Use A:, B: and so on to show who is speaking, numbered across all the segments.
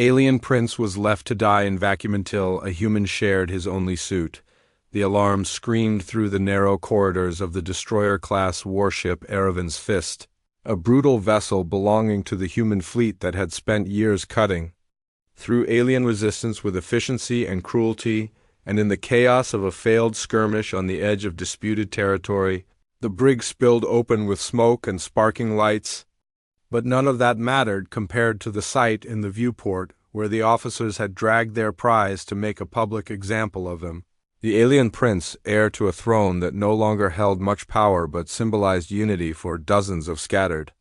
A: Alien Prince was left to die in vacuum until a human shared his only suit. The alarm screamed through the narrow corridors of the destroyer-class warship Erevan's Fist, a brutal vessel belonging to the human fleet that had spent years cutting through alien resistance with efficiency and cruelty, and in the chaos of a failed skirmish on the edge of disputed territory, the brig spilled open with smoke and sparking lights. But none of that mattered compared to the sight in the viewport where the officers had dragged their prize to make a public example of him. The alien prince, heir to a throne that no longer held much power but symbolized unity for dozens of scattered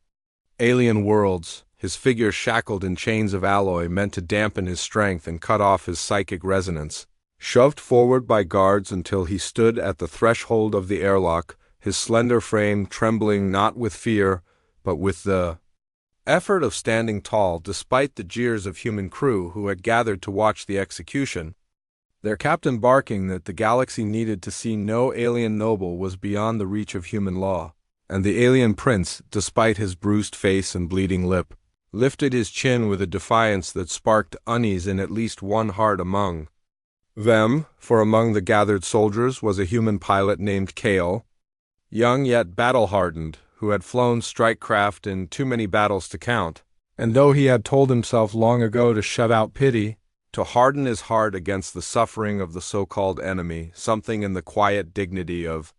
A: alien worlds, his figure shackled in chains of alloy meant to dampen his strength and cut off his psychic resonance, shoved forward by guards until he stood at the threshold of the airlock, his slender frame trembling not with fear, but with the effort of standing tall despite the jeers of human crew who had gathered to watch the execution, their captain barking that the galaxy needed to see no alien noble was beyond the reach of human law. And the alien prince, despite his bruised face and bleeding lip, lifted his chin with a defiance that sparked unease in at least one heart among them, for among the gathered soldiers was a human pilot named Kale, young yet battle-hardened, who had flown strike craft in too many battles to count, and though he had told himself long ago to shut out pity, to harden his heart against the suffering of the so-called enemy, something in the quiet dignity of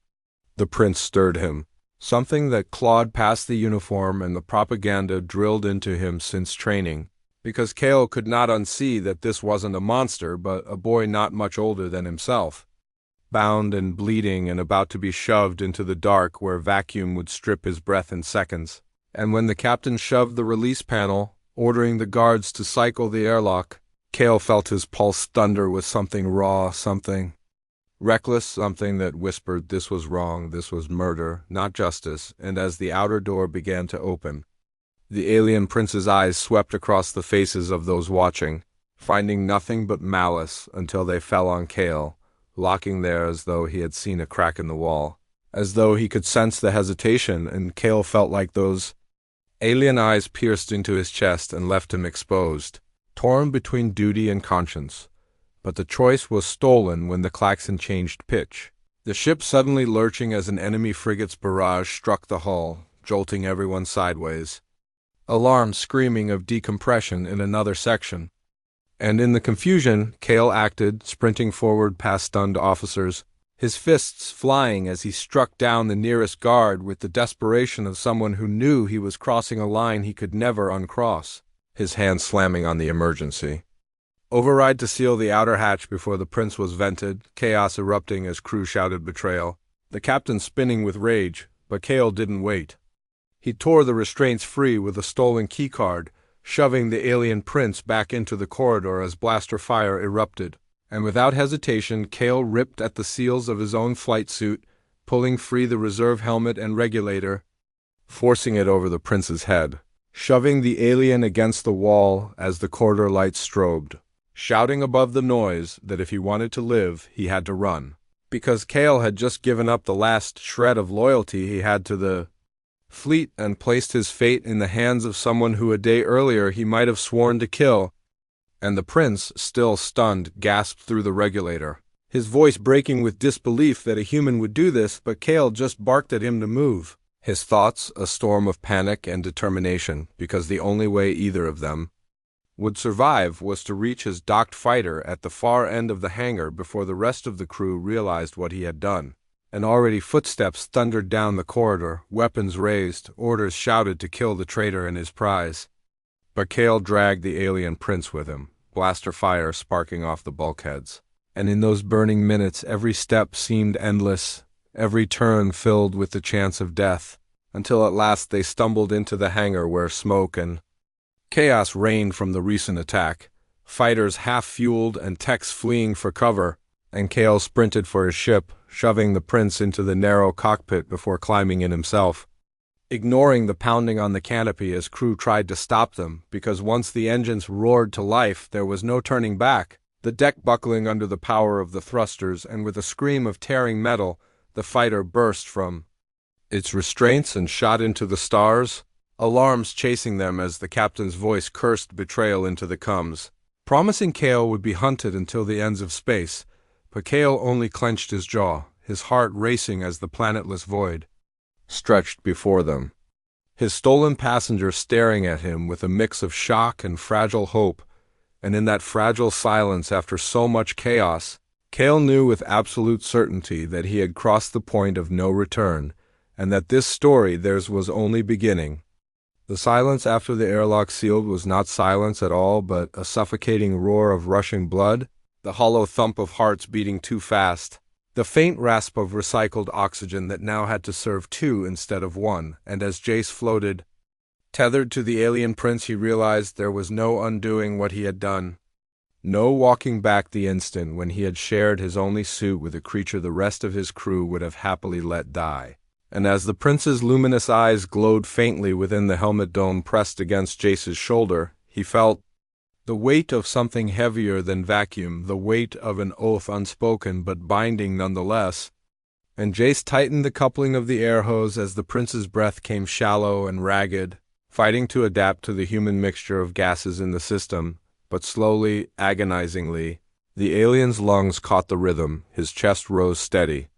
A: the prince stirred him. Something that clawed past the uniform and the propaganda drilled into him since training, because Kale could not unsee that this wasn't a monster but a boy not much older than himself, bound and bleeding and about to be shoved into the dark where vacuum would strip his breath in seconds. And when the captain shoved the release panel, ordering the guards to cycle the airlock, Kale felt his pulse thunder with something raw, something reckless, something that whispered this was wrong, this was murder, not justice. And as the outer door began to open, the alien prince's eyes swept across the faces of those watching, finding nothing but malice until they fell on Kale, locking there as though he had seen a crack in the wall, as though he could sense the hesitation, and Kale felt like those alien eyes pierced into his chest and left him exposed, torn between duty and conscience. But the choice was stolen when the klaxon changed pitch, the ship suddenly lurching as an enemy frigate's barrage struck the hull, jolting everyone sideways. Alarm screaming of decompression in another section. And in the confusion, Kale acted, sprinting forward past stunned officers, his fists flying as he struck down the nearest guard with the desperation of someone who knew he was crossing a line he could never uncross, his hand slamming on the emergency override to seal the outer hatch before the prince was vented, chaos erupting as crew shouted betrayal, the captain spinning with rage, but Kale didn't wait. He tore the restraints free with a stolen keycard, shoving the alien prince back into the corridor as blaster fire erupted, and without hesitation Kale ripped at the seals of his own flight suit, pulling free the reserve helmet and regulator, forcing it over the prince's head, shoving the alien against the wall as the corridor lights strobed, shouting above the noise that if he wanted to live, he had to run, because Kale had just given up the last shred of loyalty he had to the fleet and placed his fate in the hands of someone who a day earlier he might have sworn to kill. And the prince, still stunned, gasped through the regulator, his voice breaking with disbelief that a human would do this, but Kale just barked at him to move. His thoughts a storm of panic and determination, because the only way either of them would survive was to reach his docked fighter at the far end of the hangar before the rest of the crew realized what he had done. And already footsteps thundered down the corridor, weapons raised, orders shouted to kill the traitor and his prize. But Kale dragged the alien prince with him, blaster fire sparking off the bulkheads. And in those burning minutes every step seemed endless, every turn filled with the chance of death, until at last they stumbled into the hangar where smoke and chaos reigned from the recent attack, fighters half-fueled and techs fleeing for cover, and Kale sprinted for his ship, shoving the prince into the narrow cockpit before climbing in himself, ignoring the pounding on the canopy as crew tried to stop them, because once the engines roared to life there was no turning back, the deck buckling under the power of the thrusters, and with a scream of tearing metal, the fighter burst from its restraints and shot into the stars, alarms chasing them as the captain's voice cursed betrayal into the cums, promising Kale would be hunted until the ends of space, but Kale only clenched his jaw, his heart racing as the planetless void stretched before them. His stolen passenger staring at him with a mix of shock and fragile hope, and in that fragile silence after so much chaos, Kale knew with absolute certainty that he had crossed the point of no return, and that this story theirs was only beginning. The silence after the airlock sealed was not silence at all, but a suffocating roar of rushing blood, the hollow thump of hearts beating too fast, the faint rasp of recycled oxygen that now had to serve two instead of one, and as Jace floated, tethered to the alien prince, he realized there was no undoing what he had done. No walking back the instant when he had shared his only suit with a creature the rest of his crew would have happily let die. And as the prince's luminous eyes glowed faintly within the helmet dome pressed against Jace's shoulder, he felt the weight of something heavier than vacuum, the weight of an oath unspoken but binding nonetheless, and Jace tightened the coupling of the air hose as the prince's breath came shallow and ragged, fighting to adapt to the human mixture of gases in the system, but slowly, agonizingly, the alien's lungs caught the rhythm, his chest rose steady,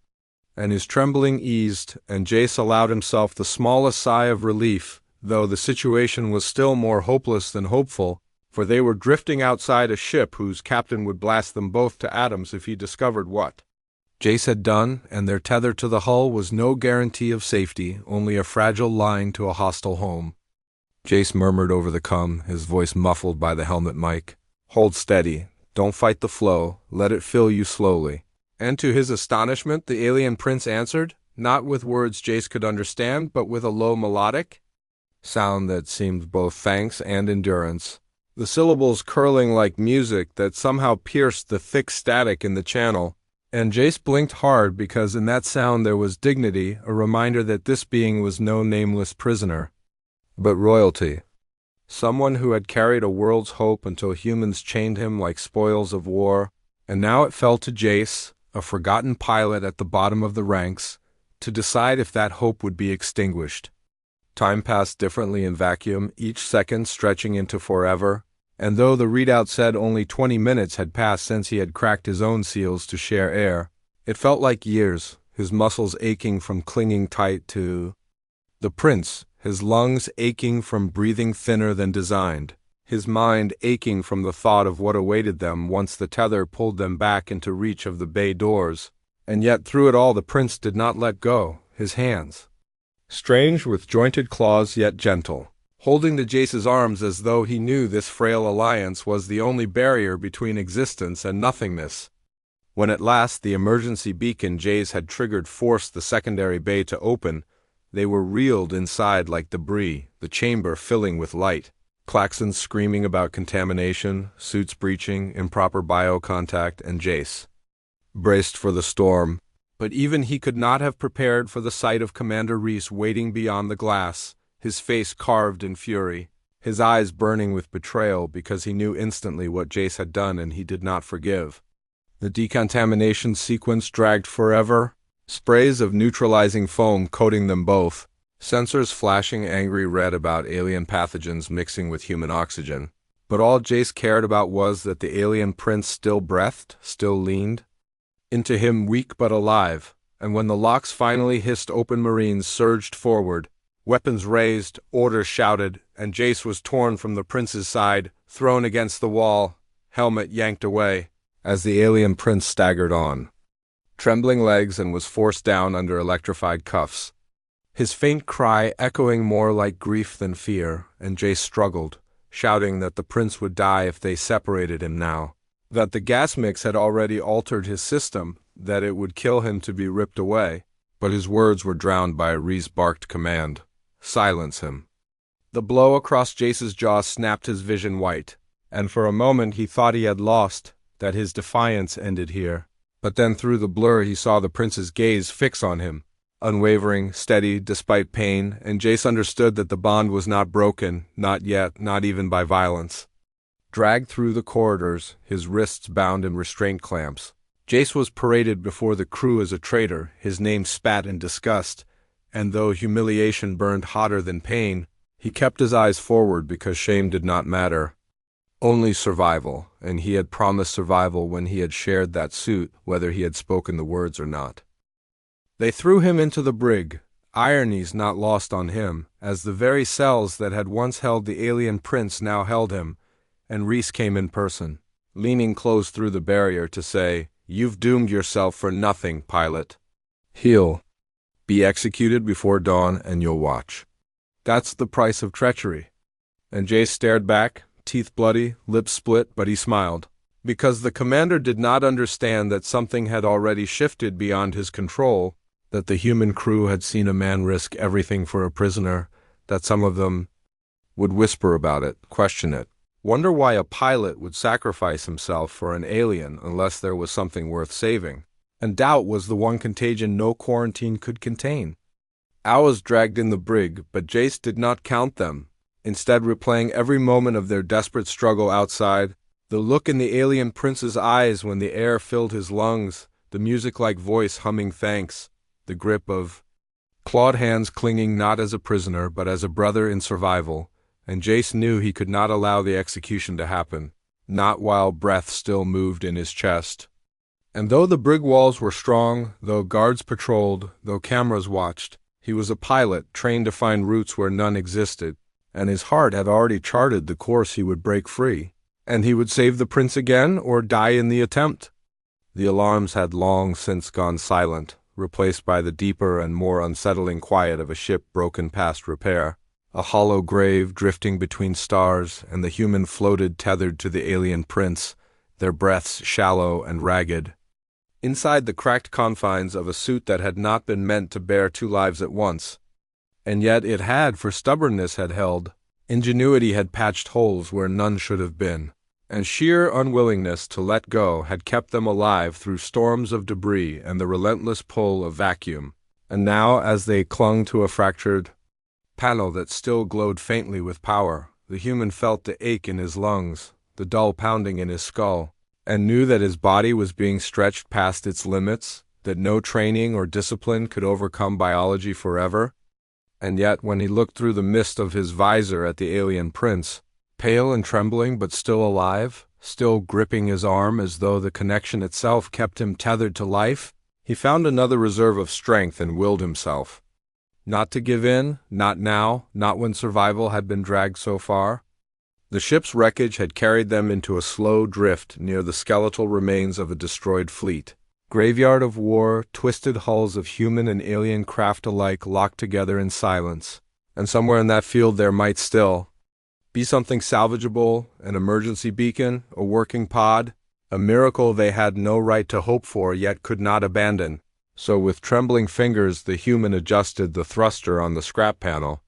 A: and his trembling eased, and Jace allowed himself the smallest sigh of relief, though the situation was still more hopeless than hopeful, for they were drifting outside a ship whose captain would blast them both to atoms if he discovered what Jace had done, and their tether to the hull was no guarantee of safety, only a fragile line to a hostile home. Jace murmured over the cum, his voice muffled by the helmet mic. "Hold steady. Don't fight the flow. Let it fill you slowly." And to his astonishment, the alien prince answered, not with words Jace could understand, but with a low melodic sound that seemed both thanks and endurance, the syllables curling like music that somehow pierced the thick static in the channel. And Jace blinked hard because in that sound there was dignity, a reminder that this being was no nameless prisoner, but royalty. Someone who had carried a world's hope until humans chained him like spoils of war, and now it fell to Jace, a forgotten pilot at the bottom of the ranks, to decide if that hope would be extinguished. Time passed differently in vacuum, each second stretching into forever, and though the readout said only 20 minutes had passed since he had cracked his own seals to share air, it felt like years, his muscles aching from clinging tight to the prince, his lungs aching from breathing thinner than designed, his mind aching from the thought of what awaited them once the tether pulled them back into reach of the bay doors. And yet through it all the prince did not let go, his hands, strange with jointed claws yet gentle, holding to Jace's arms as though he knew this frail alliance was the only barrier between existence and nothingness. When at last the emergency beacon Jace had triggered forced the secondary bay to open, they were reeled inside like debris, the chamber filling with light, klaxons screaming about contamination, suits breaching, improper biocontact, and Jace braced for the storm. But even he could not have prepared for the sight of Commander Reese waiting beyond the glass, his face carved in fury, his eyes burning with betrayal because he knew instantly what Jace had done and he did not forgive. The decontamination sequence dragged forever, sprays of neutralizing foam coating them both, sensors flashing angry red about alien pathogens mixing with human oxygen. But all Jace cared about was that the alien prince still breathed, still leaned into him weak but alive, and when the locks finally hissed open, Marines surged forward, weapons raised, orders shouted, and Jace was torn from the prince's side, thrown against the wall, helmet yanked away, as the alien prince staggered on trembling legs and was forced down under electrified cuffs, his faint cry echoing more like grief than fear, and Jace struggled, shouting that the prince would die if they separated him now, that the gas mix had already altered his system, that it would kill him to be ripped away, but his words were drowned by Ree's barked command, "Silence him." The blow across Jace's jaw snapped his vision white, and for a moment he thought he had lost, that his defiance ended here. But then through the blur he saw the prince's gaze fix on him, unwavering, steady, despite pain, and Jace understood that the bond was not broken, not yet, not even by violence. Dragged through the corridors, his wrists bound in restraint clamps, Jace was paraded before the crew as a traitor, his name spat in disgust, and though humiliation burned hotter than pain, He kept his eyes forward because shame did not matter. Only survival, and he had promised survival when he had shared that suit, whether he had spoken the words or not. They threw him into the brig, ironies not lost on him, as the very cells that had once held the alien prince now held him, and Reese came in person, leaning close through the barrier to say, "You've doomed yourself for nothing, pilot. Heal. Be executed before dawn and you'll watch. That's the price of treachery." And Jace stared back, teeth bloody, lips split, but he smiled, because the commander did not understand that something had already shifted beyond his control, that the human crew had seen a man risk everything for a prisoner, that some of them would whisper about it, question it, wonder why a pilot would sacrifice himself for an alien unless there was something worth saving. And doubt was the one contagion no quarantine could contain. Hours dragged in the brig, but Jace did not count them, instead replaying every moment of their desperate struggle outside, the look in the alien prince's eyes when the air filled his lungs, the music-like voice humming thanks, the grip of clawed hands clinging not as a prisoner but as a brother in survival, and Jace knew he could not allow the execution to happen, not while breath still moved in his chest. And though the brig walls were strong, though guards patrolled, though cameras watched, he was a pilot trained to find routes where none existed, and his heart had already charted the course he would break free, and he would save the prince again or die in the attempt. The alarms had long since gone silent, replaced by the deeper and more unsettling quiet of a ship broken past repair, a hollow grave drifting between stars, and the human floated tethered to the alien prince, their breaths shallow and ragged. Inside the cracked confines of a suit that had not been meant to bear two lives at once. And yet it had, for stubbornness had held, ingenuity had patched holes where none should have been, and sheer unwillingness to let go had kept them alive through storms of debris and the relentless pull of vacuum. And now, as they clung to a fractured panel that still glowed faintly with power, the human felt the ache in his lungs, the dull pounding in his skull, and knew that his body was being stretched past its limits, that no training or discipline could overcome biology forever. And yet, when he looked through the mist of his visor at the alien prince, pale and trembling but still alive, still gripping his arm as though the connection itself kept him tethered to life, he found another reserve of strength and willed himself. Not to give in, not now, not when survival had been dragged so far. The ship's wreckage had carried them into a slow drift near the skeletal remains of a destroyed fleet. Graveyard of war, twisted hulls of human and alien craft alike locked together in silence. And somewhere in that field there might still be something salvageable, an emergency beacon, a working pod, a miracle they had no right to hope for yet could not abandon. So with trembling fingers the human adjusted the thruster on the scrap panel,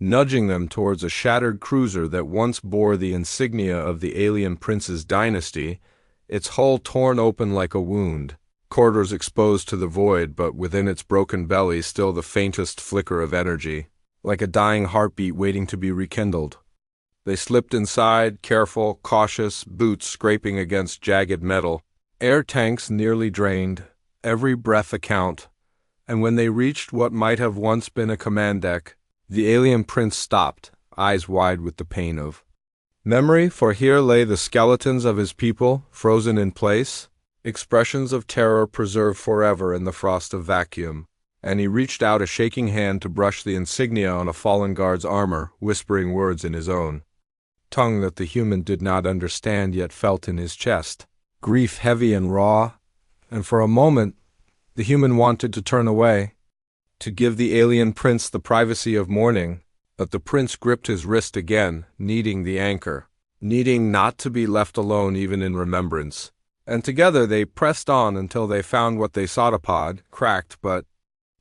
A: nudging them towards a shattered cruiser that once bore the insignia of the alien prince's dynasty, its hull torn open like a wound, corridors exposed to the void, but within its broken belly still the faintest flicker of energy, like a dying heartbeat waiting to be rekindled. They slipped inside, careful, cautious, boots scraping against jagged metal, air tanks nearly drained, every breath a count, and when they reached what might have once been a command deck, the alien prince stopped, eyes wide with the pain of memory, for here lay the skeletons of his people, frozen in place, expressions of terror preserved forever in the frost of vacuum, and he reached out a shaking hand to brush the insignia on a fallen guard's armor, whispering words in his own tongue that the human did not understand yet felt in his chest, grief heavy and raw, and for a moment the human wanted to turn away, to give the alien prince the privacy of mourning, but the prince gripped his wrist again, needing the anchor, needing not to be left alone even in remembrance. And together they pressed on until they found what they sought, a pod, cracked but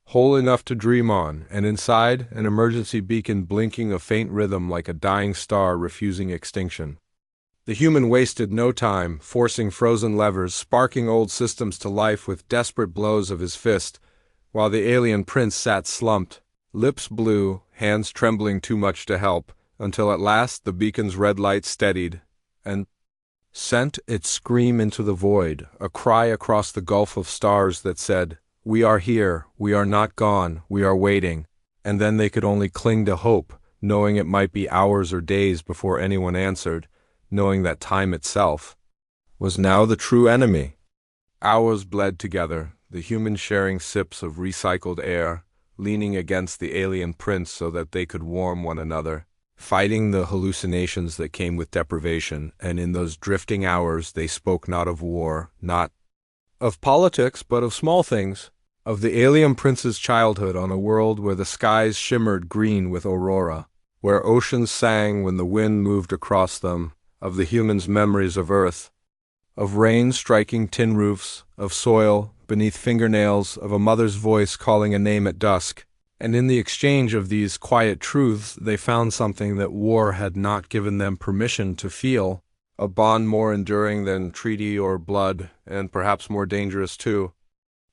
A: whole enough to dream on, and inside, an emergency beacon blinking a faint rhythm like a dying star refusing extinction. The human wasted no time, forcing frozen levers, sparking old systems to life with desperate blows of his fist, while the alien prince sat slumped, lips blue, hands trembling too much to help, until at last the beacon's red light steadied, and sent its scream into the void, a cry across the gulf of stars that said, "We are here, we are not gone, we are waiting," and then they could only cling to hope, knowing it might be hours or days before anyone answered, knowing that time itself was now the true enemy. Hours bled together, the humans sharing sips of recycled air, leaning against the alien prince so that they could warm one another, fighting the hallucinations that came with deprivation, and in those drifting hours they spoke not of war, not of politics, but of small things, of the alien prince's childhood on a world where the skies shimmered green with aurora, where oceans sang when the wind moved across them, of the humans' memories of Earth, of rain striking tin roofs, of soil beneath fingernails, of a mother's voice calling a name at dusk. And in the exchange of these quiet truths, they found something that war had not given them permission to feel, a bond more enduring than treaty or blood, and perhaps more dangerous too.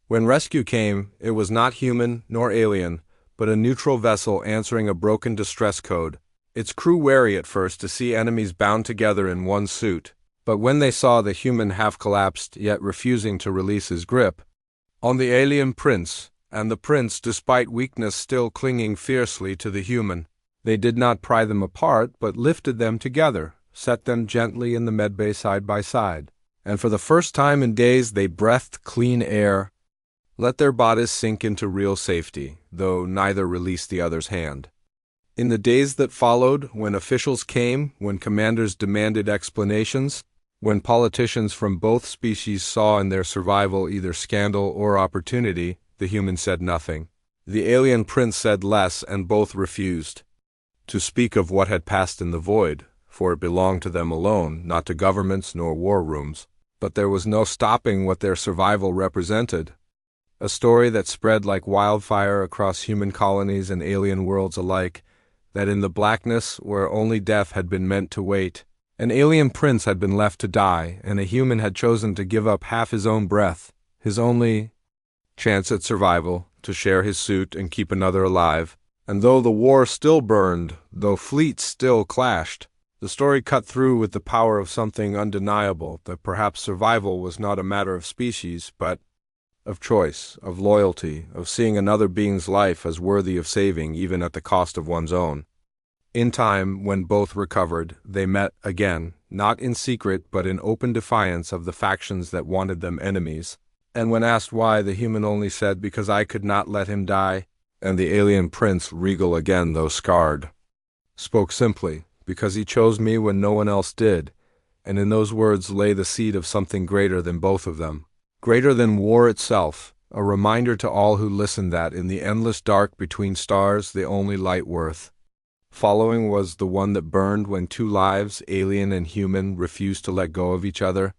A: When rescue came, it was not human nor alien, but a neutral vessel answering a broken distress code, its crew wary at first to see enemies bound together in one suit. But when they saw the human half-collapsed, yet refusing to release his grip on the alien prince, and the prince, despite weakness, still clinging fiercely to the human, they did not pry them apart, but lifted them together, set them gently in the medbay side by side, and for the first time in days they breathed clean air, let their bodies sink into real safety, though neither released the other's hand. In the days that followed, when officials came, when commanders demanded explanations, when politicians from both species saw in their survival either scandal or opportunity, the human said nothing. The alien prince said less, and both refused to speak of what had passed in the void, for it belonged to them alone, not to governments nor war rooms. But there was no stopping what their survival represented. A story that spread like wildfire across human colonies and alien worlds alike, that in the blackness where only death had been meant to wait, an alien prince had been left to die, and a human had chosen to give up half his own breath, his only chance at survival, to share his suit and keep another alive. And though the war still burned, though fleets still clashed, the story cut through with the power of something undeniable, that perhaps survival was not a matter of species, but of choice, of loyalty, of seeing another being's life as worthy of saving even at the cost of one's own. In time, when both recovered, they met again, not in secret but in open defiance of the factions that wanted them enemies. And when asked why, the human only said, "Because I could not let him die." And the alien prince, regal again though scarred, spoke simply, "Because he chose me when no one else did." And in those words lay the seed of something greater than both of them, greater than war itself, a reminder to all who listened that in the endless dark between stars, the only light worth following was the one that burned when two lives, alien and human, refused to let go of each other.